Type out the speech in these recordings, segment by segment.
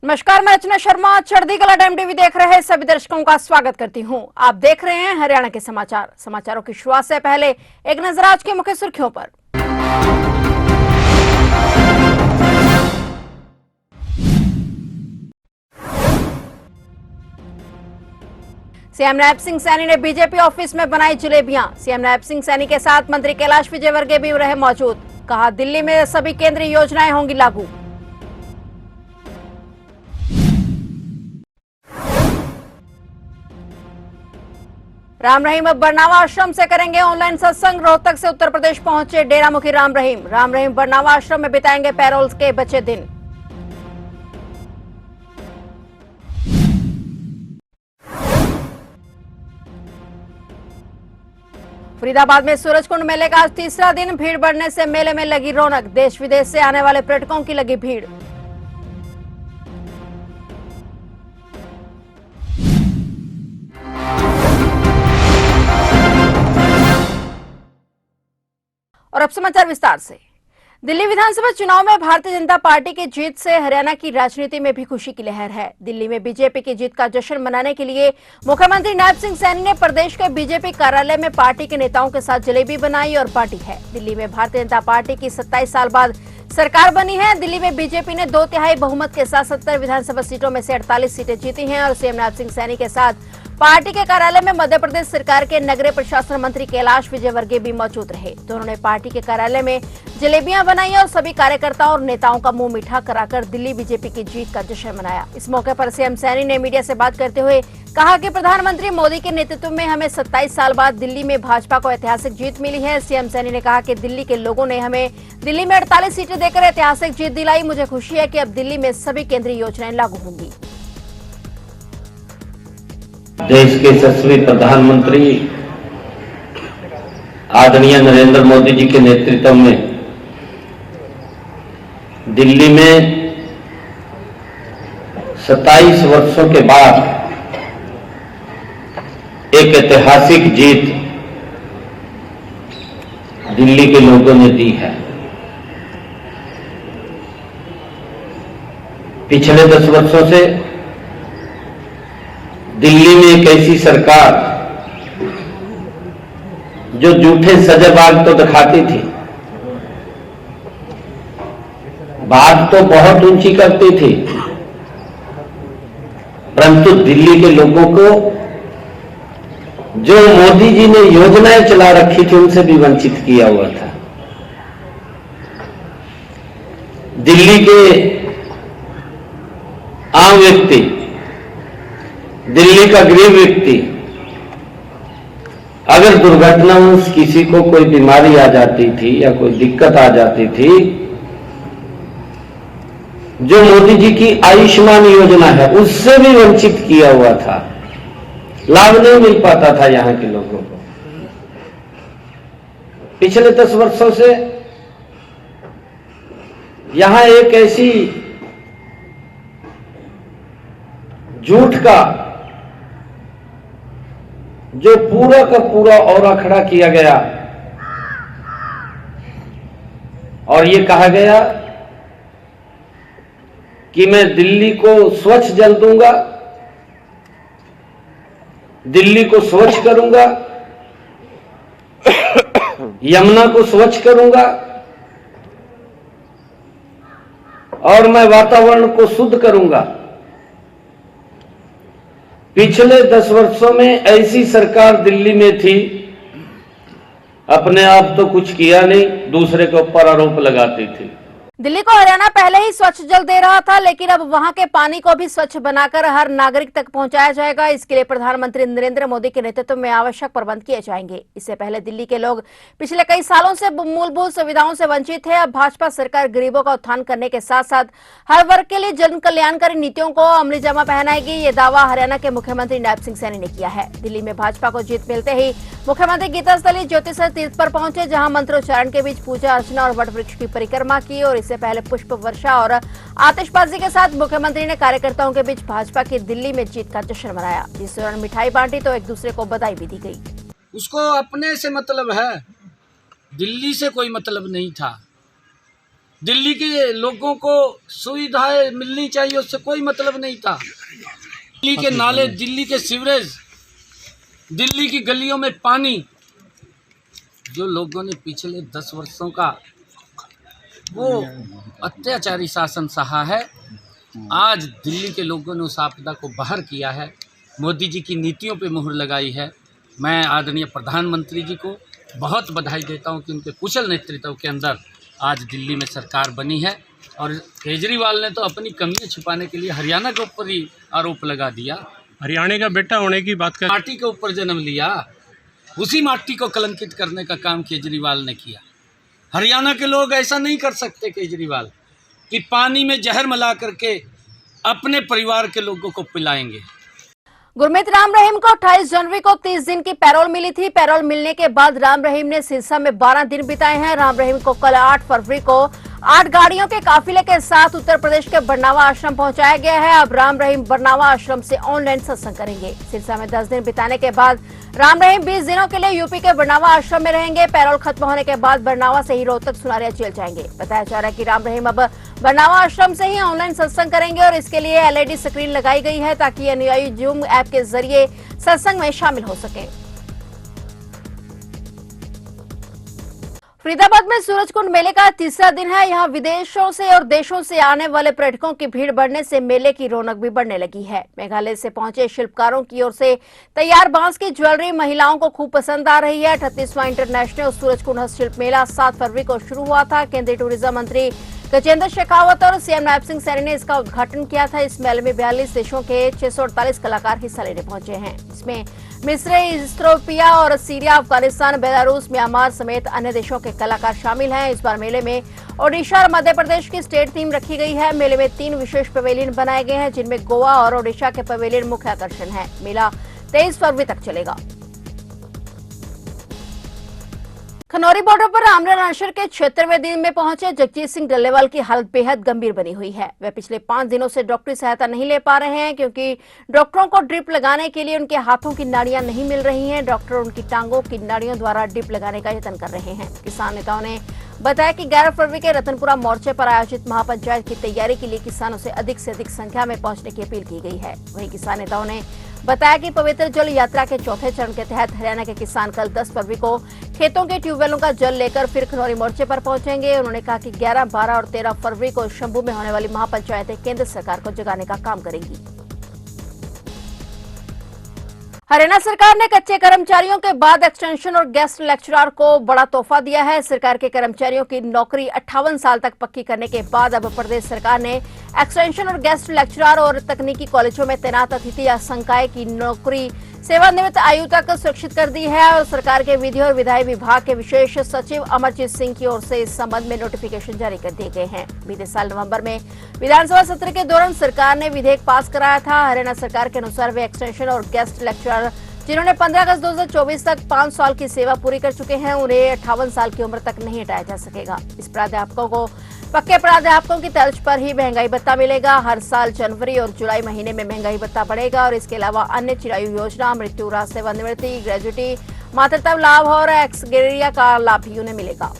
नमस्कार, मैं रचना शर्मा। चढ़ती कला टाइम टीवी देख रहे सभी दर्शकों का स्वागत करती हूं। आप देख रहे हैं हरियाणा के समाचार। समाचारों की शुरुआत से पहले एक नजर आज की मुख्य सुर्खियों पर। सीएम नायब सिंह सैनी ने बीजेपी ऑफिस में बनाई जलेबियां। सीएम नायब सिंह सैनी के साथ मंत्री कैलाश विजयवर्गीय भी रहे मौजूद। कहा, दिल्ली में सभी केंद्रीय योजनाएं होंगी लागू। राम रहीम अब बरनावा आश्रम से करेंगे ऑनलाइन सत्संग। रोहतक से उत्तर प्रदेश पहुंचे डेरामुखी राम रहीम। राम रहीम बरनावा आश्रम में बिताएंगे पैरोल के बचे दिन। फरीदाबाद में सूरजकुंड मेले का आज तीसरा दिन। भीड़ बढ़ने से मेले में लगी रौनक। देश विदेश से आने वाले पर्यटकों की लगी भीड़। और अब समाचार विस्तार से। दिल्ली विधानसभा चुनाव में भारतीय जनता पार्टी की जीत से हरियाणा की राजनीति में भी खुशी की लहर है। दिल्ली में बीजेपी की जीत का जश्न मनाने के लिए मुख्यमंत्री नायब सिंह सैनी ने प्रदेश के बीजेपी कार्यालय में पार्टी के नेताओं के साथ जलेबी बनाई और पार्टी है। दिल्ली में भारतीय जनता पार्टी की 27 साल बाद सरकार बनी है। दिल्ली में बीजेपी ने 2/3 बहुमत के साथ 70 विधानसभा सीटों में से 48 सीटें जीती हैं और सीएम नायब सिंह सैनी के साथ पार्टी के कार्यालय में मध्य प्रदेश सरकार के नगरीय प्रशासन मंत्री कैलाश विजयवर्गीय भी मौजूद रहे। दोनों ने पार्टी के कार्यालय में जलेबियां बनाई और सभी कार्यकर्ताओं और नेताओं का मुंह मीठा कराकर दिल्ली बीजेपी की जीत का जश्न मनाया। इस मौके पर सीएम सैनी ने मीडिया से बात करते हुए कहा कि प्रधानमंत्री मोदी के नेतृत्व में हमें 27 साल बाद दिल्ली में भाजपा को ऐतिहासिक जीत मिली है। सीएम सैनी ने कहा कि दिल्ली के लोगों ने हमें दिल्ली में 48 सीटें देकर ऐतिहासिक जीत दिलाई। मुझे खुशी है कि अब दिल्ली में सभी केंद्रीय योजनाएं लागू होंगी। देश के यशस्वी प्रधानमंत्री आदरणीय नरेंद्र मोदी जी के नेतृत्व में दिल्ली में 27 वर्षों के बाद एक ऐतिहासिक जीत दिल्ली के लोगों ने दी है। पिछले 10 वर्षों से दिल्ली में एक ऐसी सरकार जो झूठे सजाबाग तो दिखाती थी, बात तो बहुत ऊंची करती थी, परंतु दिल्ली के लोगों को जो मोदी जी ने योजनाएं चला रखी थी उनसे भी वंचित किया हुआ था। दिल्ली के आम व्यक्ति, दिल्ली का गरीब व्यक्ति अगर दुर्घटनावश किसी को कोई बीमारी आ जाती थी या कोई दिक्कत आ जाती थी, जो मोदी जी की आयुष्मान योजना है उससे भी वंचित किया हुआ था, लाभ नहीं मिल पाता था यहां के लोगों को। पिछले 10 वर्षों से यहां एक ऐसी झूठ का जो पूरा का पूरा औरा खड़ा किया गया और ये कहा गया कि मैं दिल्ली को स्वच्छ जल दूंगा, दिल्ली को स्वच्छ करूंगा, यमुना को स्वच्छ करूंगा और मैं वातावरण को शुद्ध करूंगा। पिछले 10 वर्षों में ऐसी सरकार दिल्ली में थी, अपने आप तो कुछ किया नहीं, दूसरे के ऊपर आरोप लगाती थी। दिल्ली को हरियाणा पहले ही स्वच्छ जल दे रहा था, लेकिन अब वहां के पानी को भी स्वच्छ बनाकर हर नागरिक तक पहुंचाया जाएगा। इसके लिए प्रधानमंत्री नरेंद्र मोदी के नेतृत्व में आवश्यक प्रबंध किए जाएंगे। इससे पहले दिल्ली के लोग पिछले कई सालों से मूलभूत सुविधाओं से वंचित थे। अब भाजपा सरकार गरीबों का उत्थान करने के साथ साथ हर वर्ग के लिए जन कल्याणकारी नीतियों को अमली जामा पहनाएगी। ये दावा हरियाणा के मुख्यमंत्री नायब सिंह सैनी ने किया है। दिल्ली में भाजपा को जीत मिलते ही मुख्यमंत्री गीता स्थली ज्योतिषर तीर्थ पर पहुंचे, जहां मंत्रोच्चारण के बीच पूजा अर्चना और वट वृक्ष की परिक्रमा की और इससे पहले पुष्प वर्षा और आतिशबाजी के साथ मुख्यमंत्री ने कार्यकर्ताओं के बीच भाजपा की दिल्ली में जीत का जश्न मनाया। जिस दौरान मिठाई बांटी तो एक दूसरे को बधाई भी दी गई। उसको अपने से मतलब है, दिल्ली से कोई मतलब नहीं था। दिल्ली के लोगों को सुविधाएं मिलनी चाहिए, उससे कोई मतलब नहीं था। दिल्ली के नाले, दिल्ली के सीवरेज, दिल्ली की गलियों में पानी, जो लोगों ने पिछले 10 वर्षों का वो अत्याचारी शासन सहा है, आज दिल्ली के लोगों ने उस आपदा को बाहर किया है, मोदी जी की नीतियों पे मुहर लगाई है। मैं आदरणीय प्रधानमंत्री जी को बहुत बधाई देता हूं कि उनके कुशल नेतृत्व के अंदर आज दिल्ली में सरकार बनी है। और केजरीवाल ने तो अपनी कमियां छुपाने के लिए हरियाणा के ऊपर ही आरोप लगा दिया। हरियाणा का बेटा होने की बात कर, माटी के ऊपर जन्म लिया, उसी माटी को कलंकित करने का काम केजरीवाल ने किया। हरियाणा के लोग ऐसा नहीं कर सकते केजरीवाल, कि पानी में जहर मिला करके अपने परिवार के लोगों को पिलाएंगे। गुरमीत राम रहीम को 28 जनवरी को 30 दिन की पैरोल मिली थी। पैरोल मिलने के बाद राम रहीम ने सिरसा में 12 दिन बिताए हैं। राम रहीम को कल 8 फरवरी को 8 गाड़ियों के काफिले के साथ उत्तर प्रदेश के बरनावा आश्रम पहुंचाया गया है। अब राम रहीम बरनावा आश्रम से ऑनलाइन सत्संग करेंगे। सिरसा में 10 दिन बिताने के बाद राम रहीम 20 दिनों के लिए यूपी के बरनावा आश्रम में रहेंगे। पैरोल खत्म होने के बाद बरनावा से ही रोहतक सुनारिया जेल जाएंगे। बताया जा रहा है कि राम रहीम अब बरनावा आश्रम से ही ऑनलाइन सत्संग करेंगे और इसके लिए एलईडी स्क्रीन लगाई गई है ताकि अनुयायी जूम ऐप के जरिए सत्संग में शामिल हो सके। फरीदाबाद में सूरजकुंड मेले का तीसरा दिन है। यहाँ विदेशों से और देशों से आने वाले पर्यटकों की भीड़ बढ़ने से मेले की रौनक भी बढ़ने लगी है। मेघालय से पहुंचे शिल्पकारों की ओर से तैयार बांस की ज्वेलरी महिलाओं को खूब पसंद आ रही है। 38वां इंटरनेशनल सूरजकुंड हस्तशिल्प मेला 7 फरवरी को शुरू हुआ था। केंद्रीय टूरिज्म मंत्री गजेंद्र शेखावत और सीएम नायब सिंह सैनी ने इसका उद्घाटन किया था। इस मेले में 42 देशों के 648 कलाकार हिस्सा लेने पहुंचे हैं। इसमें मिस्र, इथियोपिया और सीरिया, अफगानिस्तान, बेलारूस, म्यांमार समेत अन्य देशों के कलाकार शामिल हैं। इस बार मेले में ओडिशा और मध्य प्रदेश की स्टेट थीम रखी गई है। मेले में 3 विशेष पवेलियन बनाए गए हैं, जिनमें गोवा और ओडिशा के पवेलियन मुख्य आकर्षण है। मेला 23 फरवरी तक चलेगा। खनौरी बॉर्डर पर आमरण अनशन के 76वें दिन में पहुंचे जगजीत सिंह डल्लेवाल की हालत बेहद गंभीर बनी हुई है। वे पिछले 5 दिनों से डॉक्टरी सहायता नहीं ले पा रहे हैं क्योंकि डॉक्टरों को ड्रिप लगाने के लिए उनके हाथों की नाड़ियां नहीं मिल रही हैं। डॉक्टर उनकी टांगों की नाड़ियों द्वारा ड्रिप लगाने का यत्न कर रहे हैं। किसान नेताओं ने बताया कि 11 फरवरी के रतनपुरा मोर्चे पर आयोजित महापंचायत की तैयारी के लिए किसानों से अधिक संख्या में पहुंचने की अपील की गई है। वहीं किसान नेताओं ने बताया कि पवित्र जल यात्रा के चौथे चरण के तहत हरियाणा के किसान कल 10 फरवरी को खेतों के ट्यूबवेलों का जल लेकर फिर खनौरी मोर्चे पर पहुंचेंगे। उन्होंने कहा कि 11, 12 और 13 फरवरी को शंभू में होने वाली महापंचायतें केंद्र सरकार को जगाने का काम करेंगी। हरियाणा सरकार ने कच्चे कर्मचारियों के बाद एक्सटेंशन और गेस्ट लेक्चरर को बड़ा तोहफा दिया है। सरकार के कर्मचारियों की नौकरी 58 साल तक पक्की करने के बाद अब प्रदेश सरकार ने एक्सटेंशन और गेस्ट लेक्चरर और तकनीकी कॉलेजों में तैनात अतिथि या संकाय की नौकरी सेवानिवृत्त आयु तक सुरक्षित कर दी है। और सरकार के विधि और विधायी विभाग के विशेष सचिव अमरजीत सिंह की ओर से इस संबंध में नोटिफिकेशन जारी कर दिए गए हैं। बीते साल नवंबर में विधानसभा सत्र के दौरान सरकार ने विधेयक पास कराया था। हरियाणा सरकार के अनुसार वे एक्सटेंशन और गेस्ट लेक्चरर जिन्होंने 15 अगस्त 2024 तक 5 साल की सेवा पूरी कर चुके हैं, उन्हें 58 साल की उम्र तक नहीं हटाया जा सकेगा। इस प्राध्यापकों को पक्के प्राध्यापकों की तर्ज पर ही महंगाई भत्ता मिलेगा। हर साल जनवरी और जुलाई महीने में महंगाई भत्ता बढ़ेगा और इसके अलावा अन्य चिरायु योजना, मृत्यु, सेवानिवृत्ति, ग्रेजुटी, मातृत्व लाभ और एक्सग्रेरिया का लाभ भी उन्हें मिलेगा।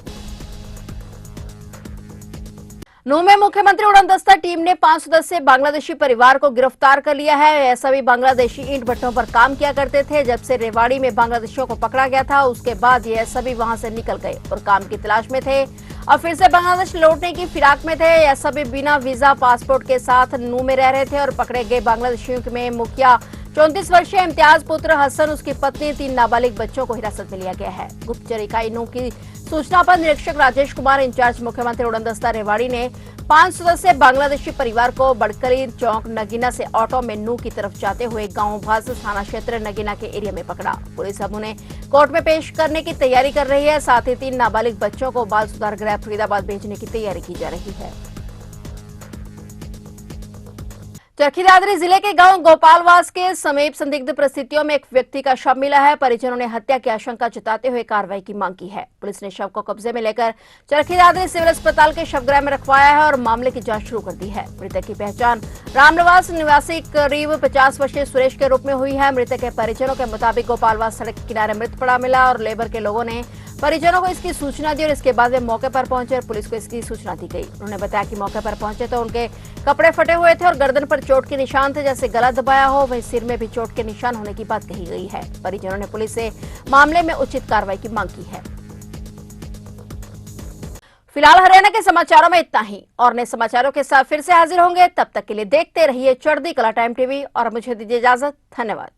नूह में मुख्यमंत्री उड़न दस्ता टीम ने 5 सदस्यीय बांग्लादेशी परिवार को गिरफ्तार कर लिया है। ये सभी बांग्लादेशी ईंट भट्टों पर काम किया करते थे। जब से रेवाड़ी में बांग्लादेशियों को पकड़ा गया था, उसके बाद ये सभी वहां से निकल गए और काम की तलाश में थे और फिर से बांग्लादेश लौटने की फिराक में थे। ये सभी बिना वीजा पासपोर्ट के साथ नूह में रह रहे थे और पकड़े गए बांग्लादेशियों में मुखिया 34 वर्षीय इम्तियाज पुत्र हसन, उसकी पत्नी, 3 नाबालिग बच्चों को हिरासत में लिया गया है। गुप्तचर इकाई नूह की सूचना पर निरीक्षक राजेश कुमार, इंचार्ज मुख्यमंत्री उड़न दस्ता रेवाड़ी ने 5 सदस्यीय बांग्लादेशी परिवार को बड़कली चौक नगीना से ऑटो में नूह की तरफ जाते हुए गांव भास थाना क्षेत्र नगीना के एरिया में पकड़ा। पुलिस अब उन्हें कोर्ट में पेश करने की तैयारी कर रही है। साथ ही 3 नाबालिग बच्चों को बाल सुधार गृह फरीदाबाद भेजने की तैयारी की जा रही है। चरखी दादरी जिले के गांव गोपालवास के समीप संदिग्ध परिस्थितियों में एक व्यक्ति का शव मिला है। परिजनों ने हत्या की आशंका जताते हुए कार्रवाई की मांग की है। पुलिस ने शव को कब्जे में लेकर चरखी दादरी सिविल अस्पताल के शवगृह में रखवाया है और मामले की जांच शुरू कर दी है। मृतक की पहचान रामनिवास निवासी करीब 50 वर्षीय सुरेश के रूप में हुई है। मृतक के परिजनों के मुताबिक गोपालवास सड़क किनारे मृत पड़ा मिला और लेबर के लोगों ने परिजनों को इसकी सूचना दी और इसके बाद वे मौके पर पहुंचे और पुलिस को इसकी सूचना दी गई। उन्होंने बताया कि मौके पर पहुंचे तो उनके कपड़े फटे हुए थे और गर्दन पर चोट के निशान थे, जैसे गला दबाया हो। वहीं सिर में भी चोट के निशान होने की बात कही गई है। परिजनों ने पुलिस से मामले में उचित कार्रवाई की मांग की है। फिलहाल हरियाणा के समाचारों में इतना ही और नए समाचारों के साथ फिर से हाजिर होंगे। तब तक के लिए देखते रहिए चढ़ती कला टाइम टीवी और मुझे दीजिए इजाजत। धन्यवाद।